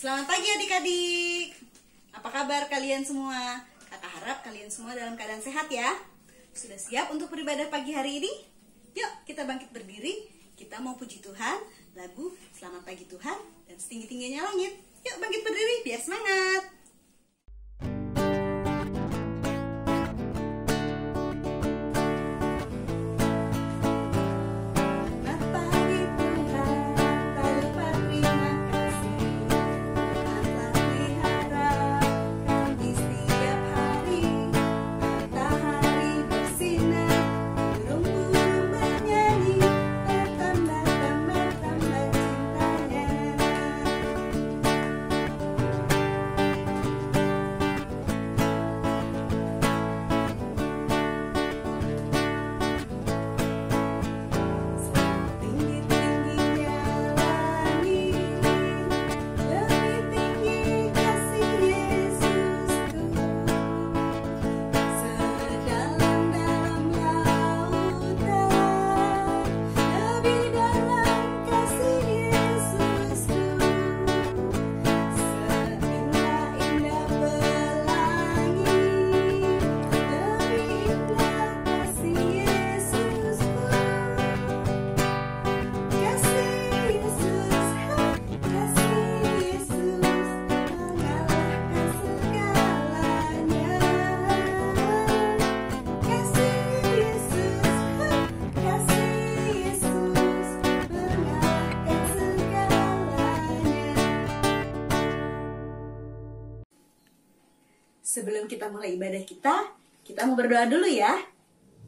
Selamat pagi adik-adik. Apa kabar kalian semua? Kakak harap kalian semua dalam keadaan sehat ya. Sudah siap untuk beribadah pagi hari ini? Yuk kita bangkit berdiri. Kita mau puji Tuhan, lagu Selamat Pagi Tuhan dan Setinggi-tingginya Langit. Yuk bangkit berdiri biar semangat. Sebelum kita mulai ibadah kita mau berdoa dulu ya.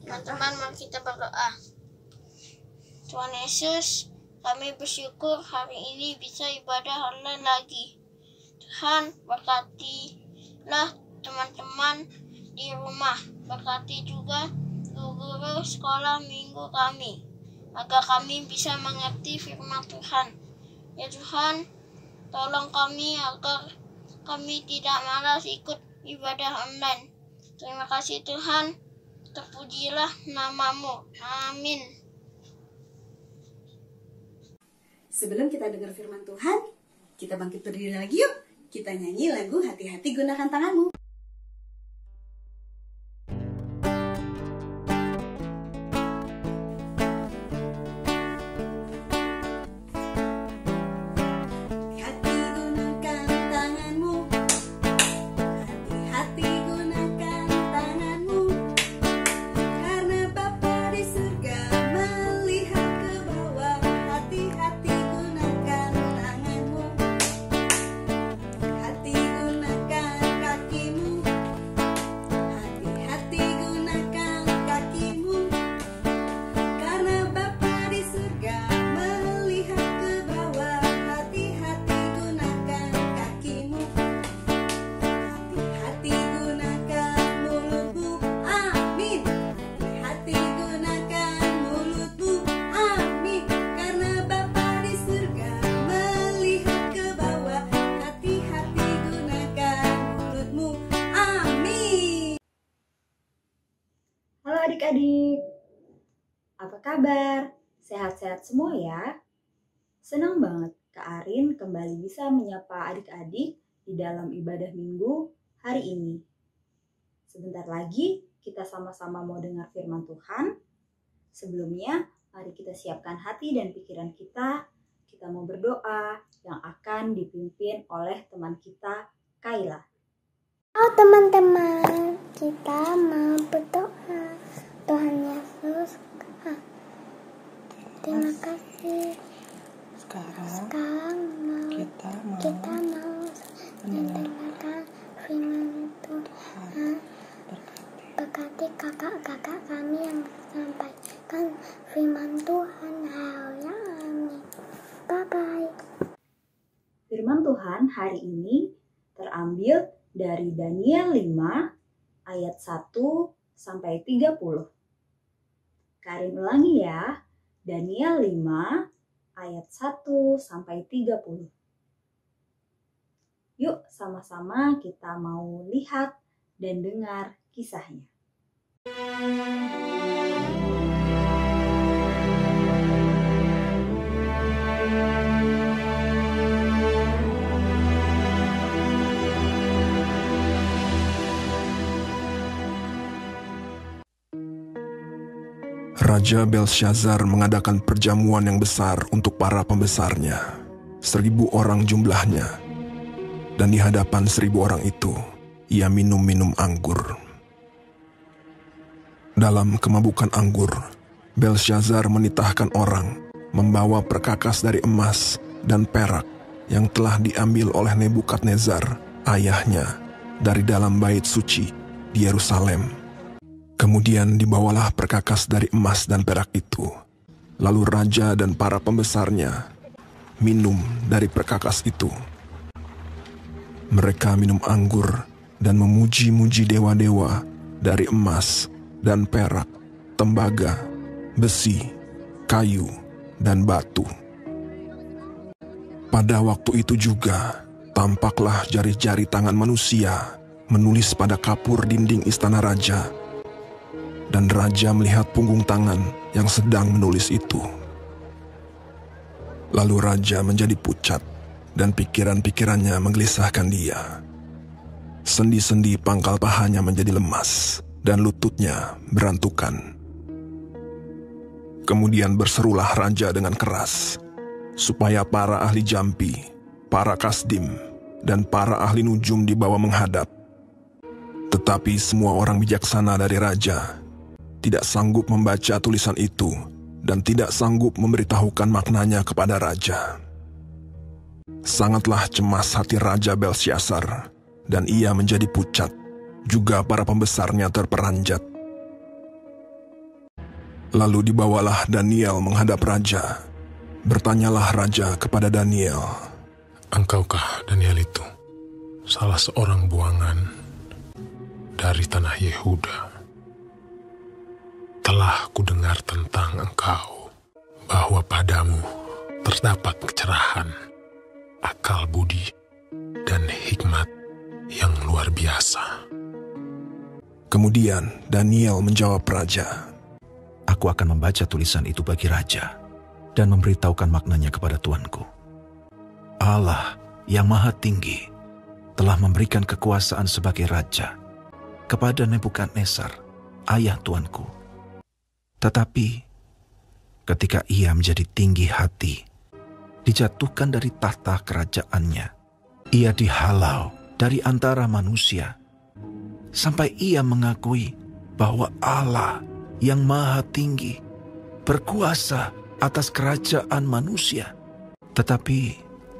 Teman-teman, mari kita berdoa. Tuhan Yesus, kami bersyukur hari ini bisa ibadah online lagi. Tuhan, berkatilah teman-teman di rumah. Berkati juga guru-guru sekolah minggu kami, agar kami bisa mengerti firman Tuhan. Ya Tuhan, tolong kami agar kami tidak malas ikut ibadah online. Terima kasih Tuhan, terpujilah namamu. Amin. Sebelum kita dengar firman Tuhan, kita bangkit berdiri lagi yuk. Kita nyanyi lagu Hati-hati Gunakan Tanganmu. Adik-adik, apa kabar? Sehat-sehat semua ya? Senang banget Kak Arin kembali bisa menyapa adik-adik di dalam ibadah minggu hari ini. Sebentar lagi kita sama-sama mau dengar firman Tuhan. Sebelumnya, mari kita siapkan hati dan pikiran kita. Kita mau berdoa yang akan dipimpin oleh teman kita, Kayla. Halo teman-teman, kita mau berdoa. Tuhan Yesus, terima kasih. Sekarang kita mau mendengarkan firman Tuhan. Berkati kakak-kakak kami yang sampaikan firman Tuhan. Amin. Bye-bye. Firman Tuhan hari ini terambil dari Daniel 5 ayat 1 sampai 30. Karin ulangi ya, Daniel 5 ayat 1 sampai 30. Yuk sama-sama kita mau lihat dan dengar kisahnya. Raja Belshazzar mengadakan perjamuan yang besar untuk para pembesarnya, 1.000 orang jumlahnya. Dan di hadapan 1.000 orang itu, ia minum anggur. Dalam kemabukan anggur, Belshazzar menitahkan orang membawa perkakas dari emas dan perak yang telah diambil oleh Nebukadnezar, ayahnya, dari dalam bait suci di Yerusalem. Kemudian dibawalah perkakas dari emas dan perak itu. Lalu raja dan para pembesarnya minum dari perkakas itu. Mereka minum anggur dan memuji-muji dewa-dewa dari emas dan perak, tembaga, besi, kayu, dan batu. Pada waktu itu juga, tampaklah jari-jari tangan manusia menulis pada kapur dinding istana raja. Dan raja melihat punggung tangan yang sedang menulis itu. Lalu raja menjadi pucat, dan pikiran-pikirannya menggelisahkan dia. Sendi-sendi pangkal pahanya menjadi lemas, dan lututnya berantukan. Kemudian berserulah raja dengan keras, supaya para ahli jampi, para kasdim, dan para ahli nujum dibawa menghadap. Tetapi semua orang bijaksana dari raja tidak sanggup membaca tulisan itu dan tidak sanggup memberitahukan maknanya kepada raja. Sangatlah cemas hati Raja Belshazzar, dan ia menjadi pucat, juga para pembesarnya terperanjat. Lalu dibawalah Daniel menghadap raja. Bertanyalah raja kepada Daniel, "Engkaukah Daniel itu, salah seorang buangan dari tanah Yehuda? Telah kudengar tentang engkau, bahwa padamu terdapat kecerahan, akal budi, dan hikmat yang luar biasa." Kemudian Daniel menjawab raja, "Aku akan membaca tulisan itu bagi raja dan memberitahukan maknanya kepada tuanku. Allah yang Maha Tinggi telah memberikan kekuasaan sebagai raja kepada Nebukadnezar, ayah tuanku. Tetapi ketika ia menjadi tinggi hati, dijatuhkan dari tahta kerajaannya, ia dihalau dari antara manusia, sampai ia mengakui bahwa Allah yang Maha Tinggi berkuasa atas kerajaan manusia. Tetapi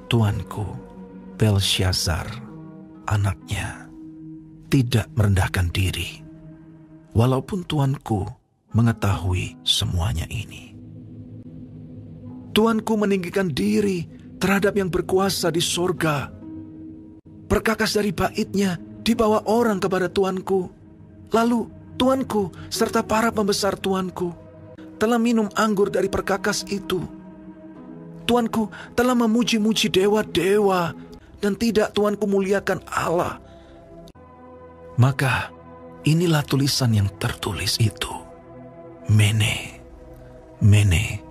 tuanku Belshazzar, anaknya, tidak merendahkan diri, walaupun tuanku mengetahui semuanya ini. Tuanku meninggikan diri terhadap yang berkuasa di sorga. Perkakas dari baitnya dibawa orang kepada tuanku. Lalu tuanku serta para pembesar tuanku telah minum anggur dari perkakas itu. Tuanku telah memuji-muji dewa-dewa, dan tidak tuanku muliakan Allah. Maka inilah tulisan yang tertulis itu. Mene, Mene,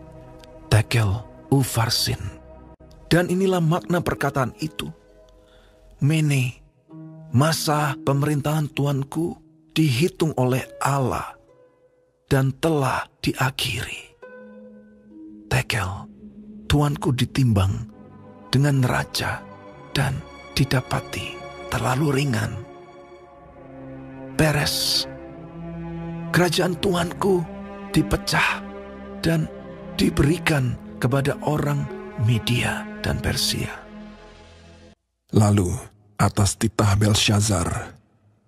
Tekel, Ufarsin. Dan inilah makna perkataan itu. Mene, masa pemerintahan tuanku dihitung oleh Allah dan telah diakhiri. Tekel, tuanku ditimbang dengan neraca dan didapati terlalu ringan. Peres, kerajaan tuanku dipecah dan diberikan kepada orang Media dan Persia. Lalu atas titah Belshazzar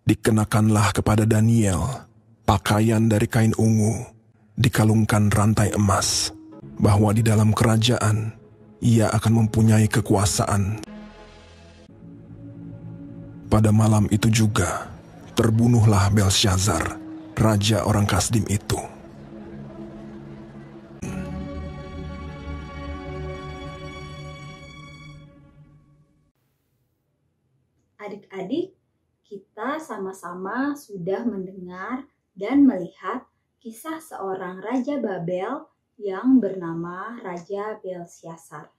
dikenakanlah kepada Daniel pakaian dari kain ungu, dikalungkan rantai emas, bahwa di dalam kerajaan ia akan mempunyai kekuasaan. Pada malam itu juga terbunuhlah Belshazzar, raja orang Kasdim itu. Adik-adik, kita sama-sama sudah mendengar dan melihat kisah seorang Raja Babel yang bernama Raja Belshazzar.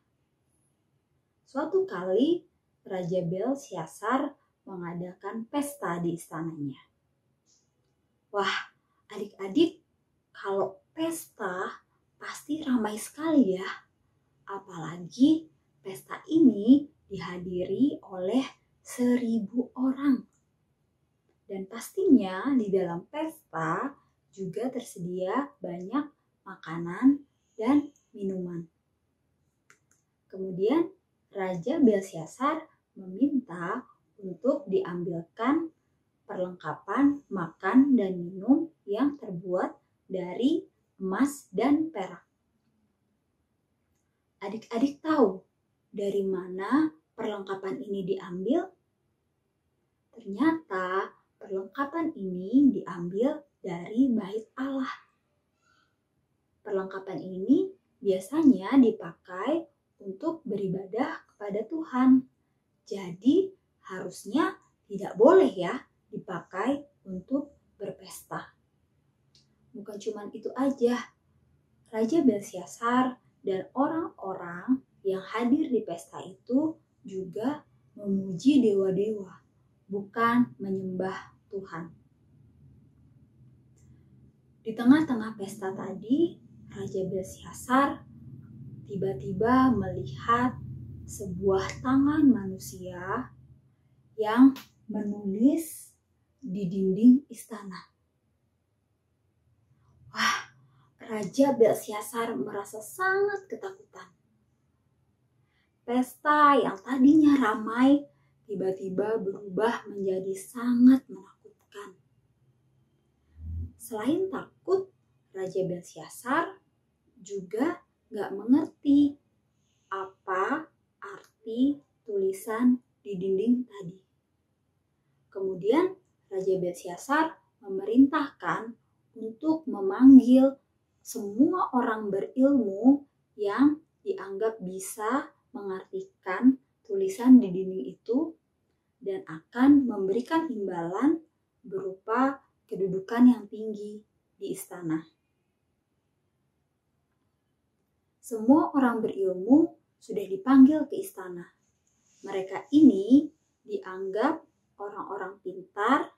Suatu kali, Raja Belshazzar mengadakan pesta di istananya. Wah, adik-adik, Kalau pesta pasti ramai sekali ya. Apalagi pesta ini dihadiri oleh 1.000 orang. Dan pastinya di dalam pesta juga tersedia banyak makanan dan minuman. Kemudian Raja Belsyazar meminta untuk diambilkan perlengkapan makan dan minum yang terbuat dari emas dan perak. Adik-adik tahu dari mana perlengkapan ini diambil? Ternyata perlengkapan ini diambil dari Bait Allah. Perlengkapan ini biasanya dipakai untuk beribadah kepada Tuhan. Jadi harusnya tidak boleh ya dipakai untuk berpesta. Bukan cuma itu aja, Raja Belsyazar dan orang-orang yang hadir di pesta itu juga memuji dewa-dewa, bukan menyembah Tuhan. Di tengah-tengah pesta tadi, Raja Belsyazar tiba-tiba melihat sebuah tangan manusia yang menulis di dinding istana. Wah, Raja Belsyazar merasa sangat ketakutan. Pesta yang tadinya ramai tiba-tiba berubah menjadi sangat menakutkan. Selain takut, Raja Belsyazar juga gak mengerti apa arti tulisan di dinding tadi. Kemudian Raja Belsyazar memerintahkan untuk memanggil semua orang berilmu yang dianggap bisa mengartikan tulisan di dinding itu dan akan memberikan imbalan berupa kedudukan yang tinggi di istana. Semua orang berilmu sudah dipanggil ke istana. Mereka ini dianggap orang-orang pintar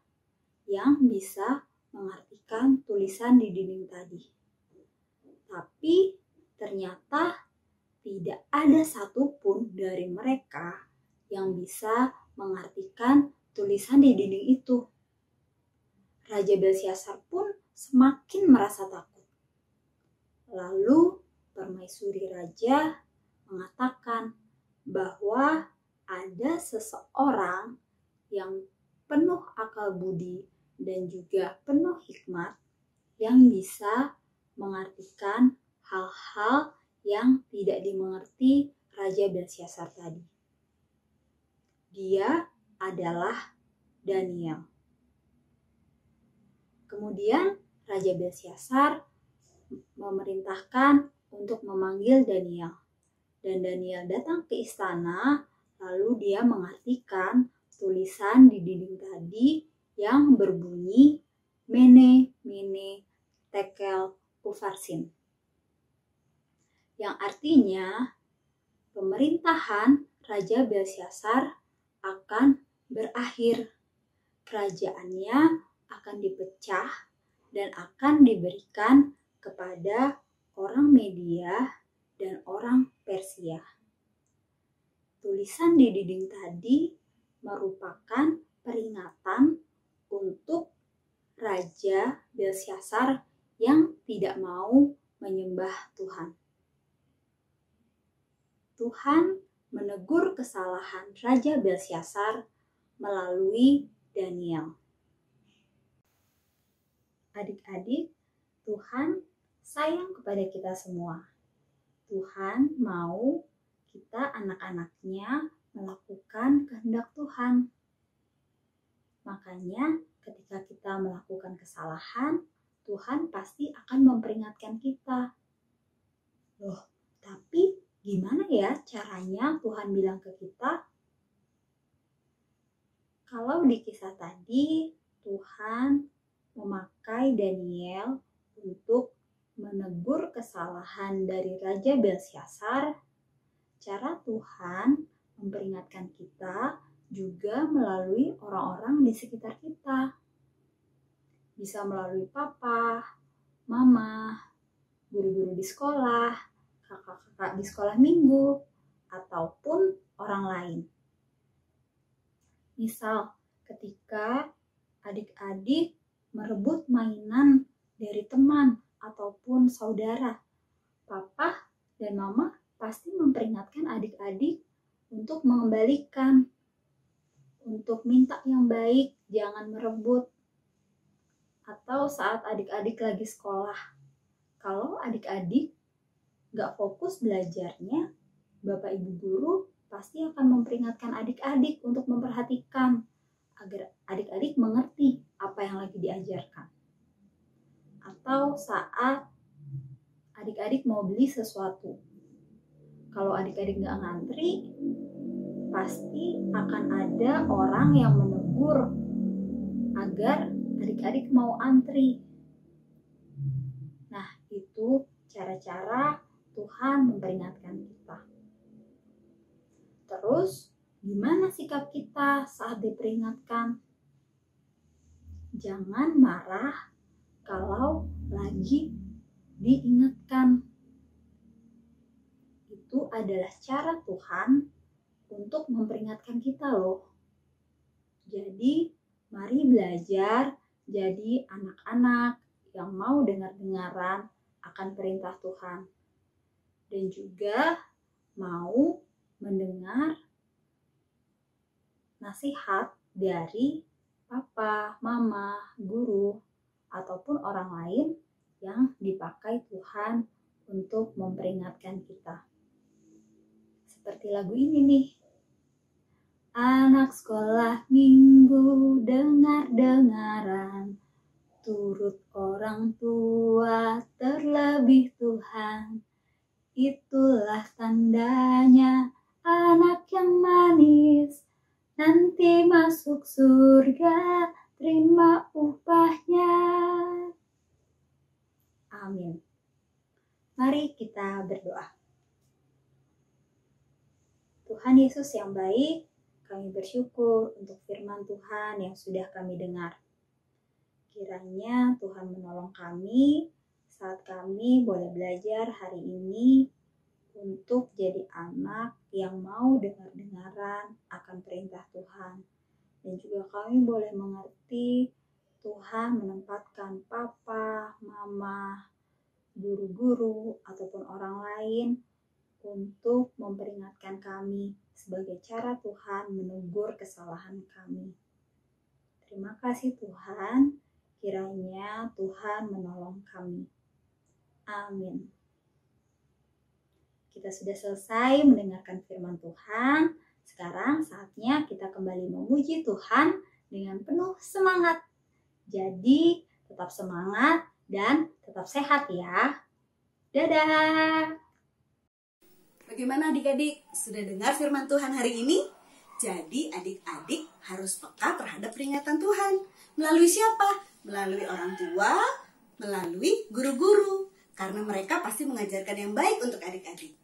yang bisa mengartikan tulisan di dinding tadi. Tapi ternyata tidak ada satupun dari mereka yang bisa mengartikan tulisan di dinding itu. Raja Belsyazar pun semakin merasa takut. Lalu permaisuri raja mengatakan bahwa ada seseorang yang penuh akal budi dan juga penuh hikmat yang bisa mengartikan hal-hal yang tidak dimengerti Raja Belsyazar tadi. Dia adalah Daniel. Kemudian Raja Belsyazar memerintahkan untuk memanggil Daniel. Dan Daniel datang ke istana, lalu dia mengartikan tulisan di dinding tadi yang berbunyi Mene, Mene, Tekel, Ufarsin. Yang artinya pemerintahan Raja Belsyazar akan berakhir. Kerajaannya akan dipecah dan akan diberikan kepada orang Media dan orang Persia. Tulisan di dinding tadi merupakan peringatan untuk Raja Belsyazar yang tidak mau menyembah Tuhan. Tuhan menegur kesalahan Raja Belsyazar melalui Daniel. Adik-adik, Tuhan sayang kepada kita semua. Tuhan mau kita anak-anaknya melakukan kehendak Tuhan. Makanya ketika kita melakukan kesalahan, Tuhan pasti akan memperingatkan kita. Loh, tapi gimana ya caranya Tuhan bilang ke kita? Kalau di kisah tadi, Tuhan memakai Daniel untuk menegur kesalahan dari Raja Belsyazar. Cara Tuhan memperingatkan kita juga melalui orang-orang di sekitar kita. Bisa melalui papa, mama, guru-guru di sekolah, kakak-kakak di sekolah minggu, ataupun orang lain. Misal, ketika adik-adik merebut mainan dari teman ataupun saudara, papa dan mama pasti memperingatkan adik-adik untuk mengembalikan, untuk minta yang baik, jangan merebut. Atau saat adik-adik lagi sekolah, kalau adik-adik gak fokus belajarnya, bapak ibu guru pasti akan memperingatkan adik-adik untuk memperhatikan agar adik-adik mengerti apa yang lagi diajarkan. Atau saat adik-adik mau beli sesuatu, kalau adik-adik gak ngantri, pasti akan ada orang yang menegur agar adik-adik mau antri. Nah, itu cara-cara Tuhan memperingatkan kita. Terus, gimana sikap kita saat diperingatkan? Jangan marah kalau lagi diingatkan. Itu adalah cara Tuhan untuk memperingatkan kita loh. Jadi, mari belajar jadi anak-anak yang mau dengar-dengaran akan perintah Tuhan. Dan juga mau mendengar nasihat dari papa, mama, guru, ataupun orang lain yang dipakai Tuhan untuk memperingatkan kita. Seperti lagu ini nih. Anak sekolah minggu dengar-dengaran, turut orang tua terlebih Tuhan. Itulah tandanya anak yang manis, nanti masuk surga, terima upahnya. Amin. Mari kita berdoa. Tuhan Yesus yang baik, kami bersyukur untuk firman Tuhan yang sudah kami dengar. Kiranya Tuhan menolong kami saat kami boleh belajar hari ini untuk jadi anak yang mau dengar-dengaran akan perintah Tuhan. Dan juga kami boleh mengerti Tuhan menempatkan papa, mama, guru-guru, ataupun orang lain untuk memperingatkan kami sebagai cara Tuhan menegur kesalahan kami. Terima kasih Tuhan, kiranya Tuhan menolong kami. Amin. Kita sudah selesai mendengarkan firman Tuhan. Sekarang saatnya kita kembali memuji Tuhan dengan penuh semangat. Jadi tetap semangat dan tetap sehat ya. Dadah! Bagaimana adik-adik? Sudah dengar firman Tuhan hari ini? Jadi adik-adik harus peka terhadap peringatan Tuhan. Melalui siapa? Melalui orang tua, melalui guru-guru. Karena mereka pasti mengajarkan yang baik untuk adik-adik.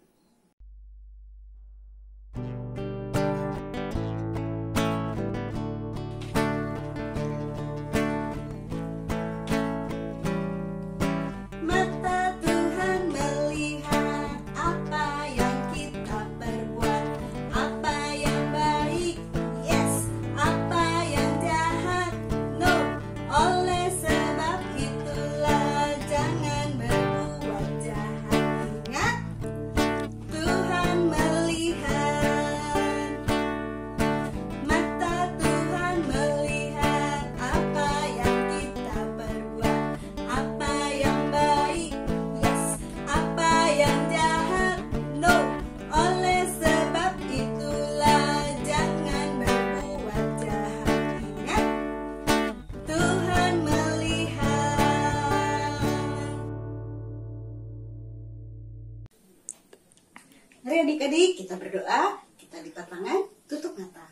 Mari adik-adik kita berdoa, kita lipat tangan, tutup mata.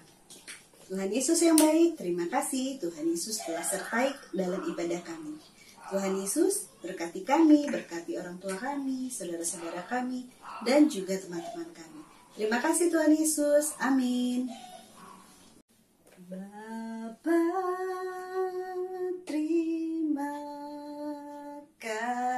Tuhan Yesus yang baik, terima kasih Tuhan Yesus telah sertai dalam ibadah kami. Tuhan Yesus berkati kami, berkati orang tua kami, saudara-saudara kami, dan juga teman-teman kami. Terima kasih Tuhan Yesus, amin. Bapa, terima kasih.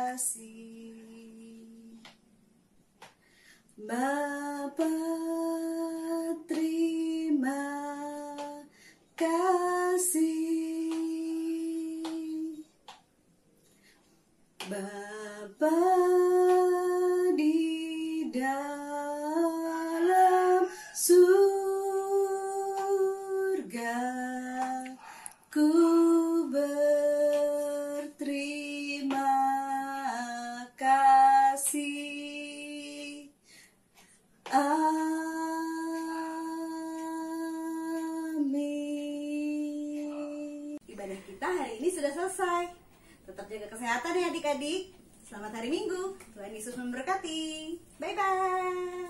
Bapa di dalam surga, ku berterima kasih. Amin. Ibadah kita hari ini sudah selesai. Tetap jaga kesehatan ya adik-adik. Selamat hari Minggu. Tuhan Yesus memberkati. Bye-bye.